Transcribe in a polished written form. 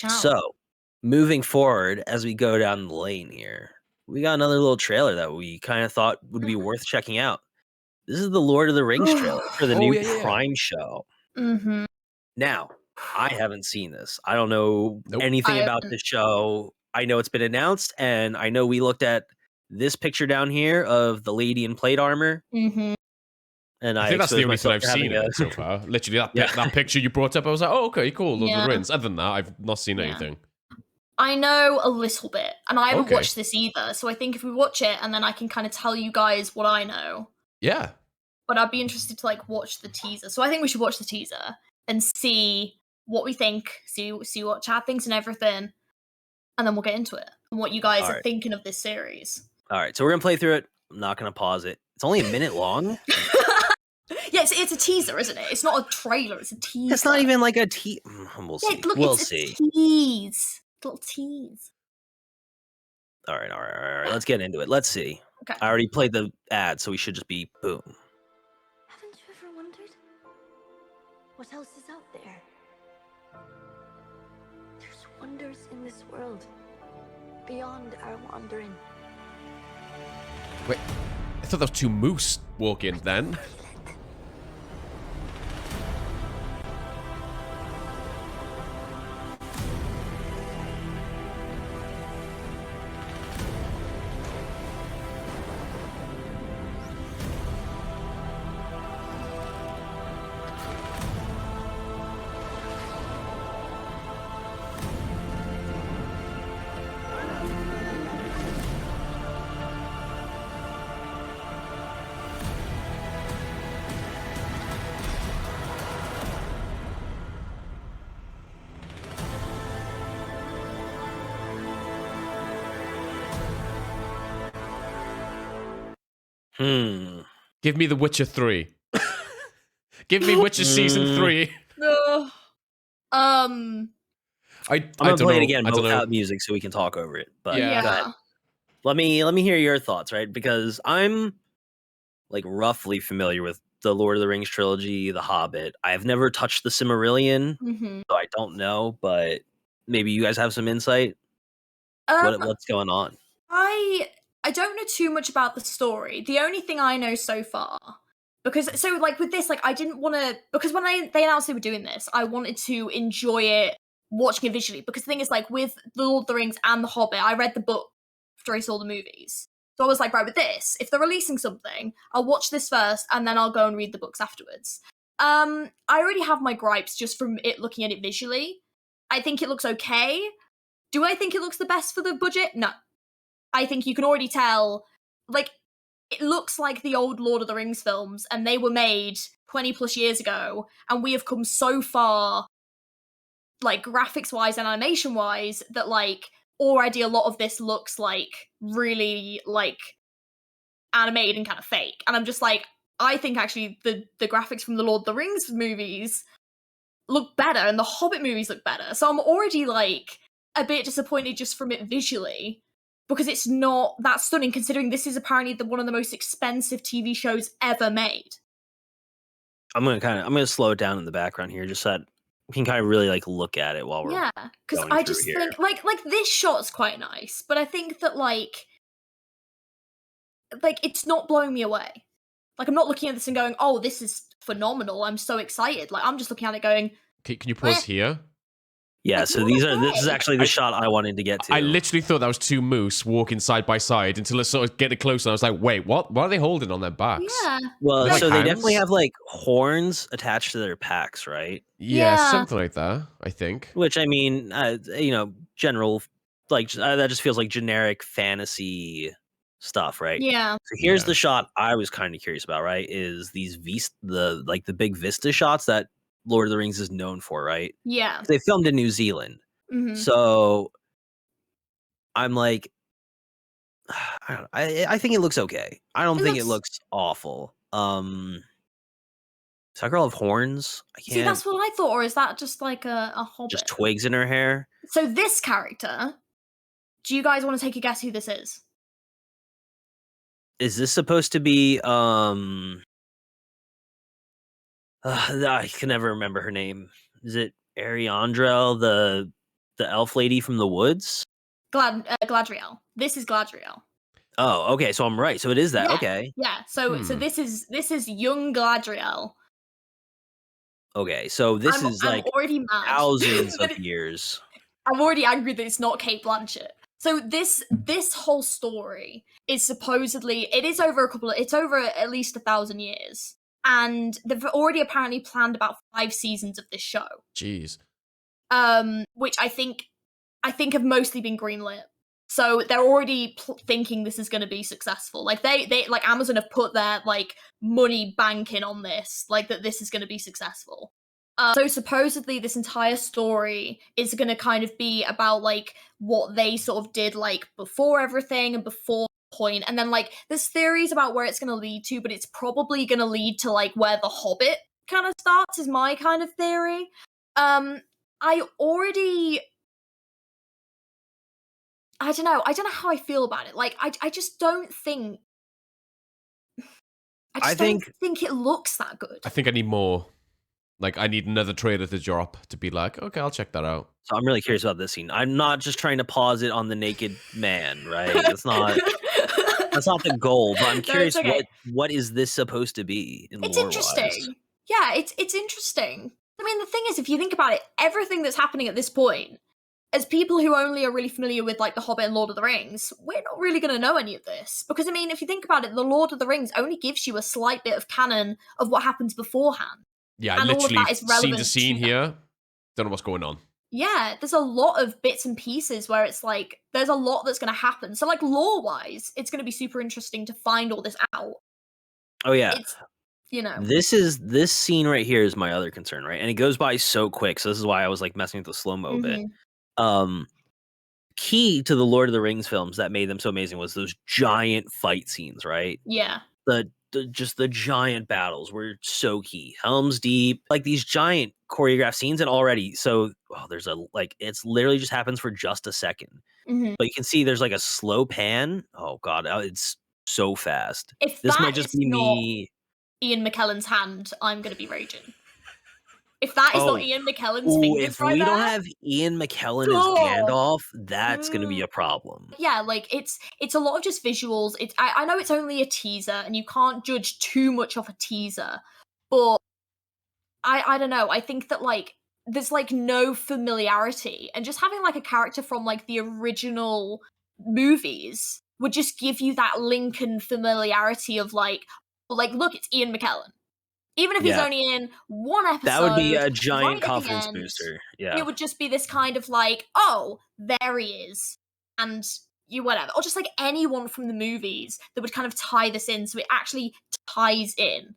Ciao. So, moving forward as we go down the lane here, we got another little trailer that we kind of thought would be worth checking out. This is the Lord of the Rings trailer for the Oh, new yeah, yeah, yeah. Prime show. Mhm. Now, I haven't seen this. I don't know Nope. anything I about the show. I know it's been announced, and I know we looked at this picture down here of the lady in plate armor, Mhm. and I I think that's the exposed only thing myself I've to having seen of a it so far. Literally, yeah. that picture you brought up, I was like, oh, okay, cool, Lord of Yeah. the Rings. Other than that, I've not seen Yeah. anything. I know a little bit, and I haven't Okay. watched this either, so I think if we watch it and then I can kind of tell you guys what I know. Yeah. But I'd be interested to like watch the teaser. So I think we should watch the teaser and see what we think, see what Chad thinks and everything, and then we'll get into it and what you guys are Alright. thinking of this series. All right, so we're gonna play through it. I'm not gonna pause it. It's only a minute long. Yeah, it's a teaser, isn't it? It's not a trailer, it's a teaser. It's not even like a we'll see. Yeah, look, We'll it's see. a tease. Little tease. All right. Let's get into it. Let's see. Okay. I already played the ad, so we should just be boom. Haven't you ever wondered what else is out there? There's wonders in this world beyond our wandering. Wait, I thought there was two moose walking then. Give me The Witcher 3. Give me Witcher Season 3. No. I'm gonna play it again, but without music, so we can talk over it. But Yeah. go ahead. Let me hear your thoughts, right? Because I'm like roughly familiar with the Lord of the Rings trilogy, The Hobbit. I've never touched the Silmarillion, Mm-hmm. so I don't know. But maybe you guys have some insight. What's going on? I don't know too much about the story. The only thing I know so far, because so like with this, like I didn't want to, because when they announced they were doing this, I wanted to enjoy it watching it visually. Because the thing is, like with the Lord of the Rings and the Hobbit, I read the book after I saw the movies. So I was like, right, with this, if they're releasing something, I'll watch this first and then I'll go and read the books afterwards. I already have my gripes just from it looking at it visually. I think it looks okay. Do I think it looks the best for the budget? No. I think you can already tell, like, it looks like the old Lord of the Rings films, and they were made 20 plus years ago, and we have come so far, like, graphics-wise and animation-wise, that, like, already a lot of this looks, like, really, like, animated and kind of fake. And I'm just like, I think, actually, the graphics from the Lord of the Rings movies look better, and the Hobbit movies look better. So I'm already, like, a bit disappointed just from it visually, because it's not that stunning, considering this is apparently one of the most expensive TV shows ever made. I'm gonna slow it down in the background here, just so that we can kind of really like look at it while we're Yeah, because going I through just here. think like this shot's quite nice, but I think that like it's not blowing me away. Like I'm not looking at this and going, "Oh, this is phenomenal! I'm so excited!" Like I'm just looking at it going, Can you pause here? Yeah, like, so what this is okay. actually the shot I wanted to get to. I literally thought that was two moose walking side by side until I sort of get it close, and I was like, wait, what? What are they holding on their backs? Yeah, Well, Like so they definitely hands? have like horns attached to their packs, right? Yeah, Yeah. something like that, I think. Which I mean, general like that just feels like generic fantasy stuff, right? yeah, So here's Yeah. the shot I was kind of curious about, right? Is these the big vista shots that Lord of the Rings is known for, right? yeah. They filmed in New Zealand. Mhm. So I'm like, I don't know. I think it looks okay. I don't think it looks awful. Does that girl have horns? I See, can't. that's what I thought, or is that just like a hobbit? Just twigs in her hair. So this character, do you guys want to take a guess who this is? Is this supposed to be I can never remember her name. Is it Ariandrel, the the elf lady from the woods? Gladriel. This is Gladriel. Oh, okay. So I'm right. So it is that. Yeah. Okay. Yeah. So this is young Gladriel. Okay. So this is I'm like already mad. thousands of years. I'm already angry that it's not Kate Blanchett. So this whole story is supposedly it's over at least 1,000 years, and they've already apparently planned about 5 seasons of this show. Jeez. Which I think have mostly been greenlit. So they're already thinking this is going to be successful. Like they like Amazon have put their like money banking on this, like that this is going to be successful. So supposedly this entire story is going to kind of be about like what they sort of did like before everything and before point, and then like there's theories about where it's going to lead to, but it's probably going to lead to like where the Hobbit kind of starts is my kind of theory. I don't know how I feel about it. Like I just don't think I don't think it looks that good. I think I need more. Like, I need another trailer to drop to be like, okay, I'll check that out. So I'm really curious about this scene. I'm not just trying to pause it on the naked man, right? That's not the goal. But I'm curious, No, it's okay. what is this supposed to be? It's interesting. Yeah, it's interesting. I mean, the thing is, if you think about it, everything that's happening at this point, as people who only are really familiar with like The Hobbit and Lord of the Rings, we're not really going to know any of this. Because, I mean, if you think about it, The Lord of the Rings only gives you a slight bit of canon of what happens beforehand. Yeah, I literally scene to scene here. Don't know what's going on. Yeah, there's a lot of bits and pieces where it's like, there's a lot that's going to happen. So, like, lore-wise, it's going to be super interesting to find all this out. Oh, yeah. It's, you know. This scene right here is my other concern, right? And it goes by so quick. So this is why I was like messing with the slow-mo bit. Key to the Lord of the Rings films that made them so amazing was those giant fight scenes, right? Yeah. Just the giant battles were so key. Helm's Deep, like these giant choreographed scenes, and already there's it's literally just happens for just a second. But you can see there's like a slow pan. Oh god, it's so fast. If this that might just is be not me. Ian McKellen's hand, I'm gonna be raging. If that is not Ian McKellen's fingers if we don't have Ian McKellen as Gandalf, that's going to be a problem. Yeah, like it's a lot of just visuals. I know it's only a teaser, and you can't judge too much off a teaser, but I don't know. I think that like there's like no familiarity, and just having like a character from like the original movies would just give you that link and familiarity of like look, it's Ian McKellen. Even if he's only in one episode, that would be a giant right confidence booster. Yeah, it would just be this kind of like, oh, there he is, and you whatever, or just like anyone from the movies that would kind of tie this in, so it actually ties in.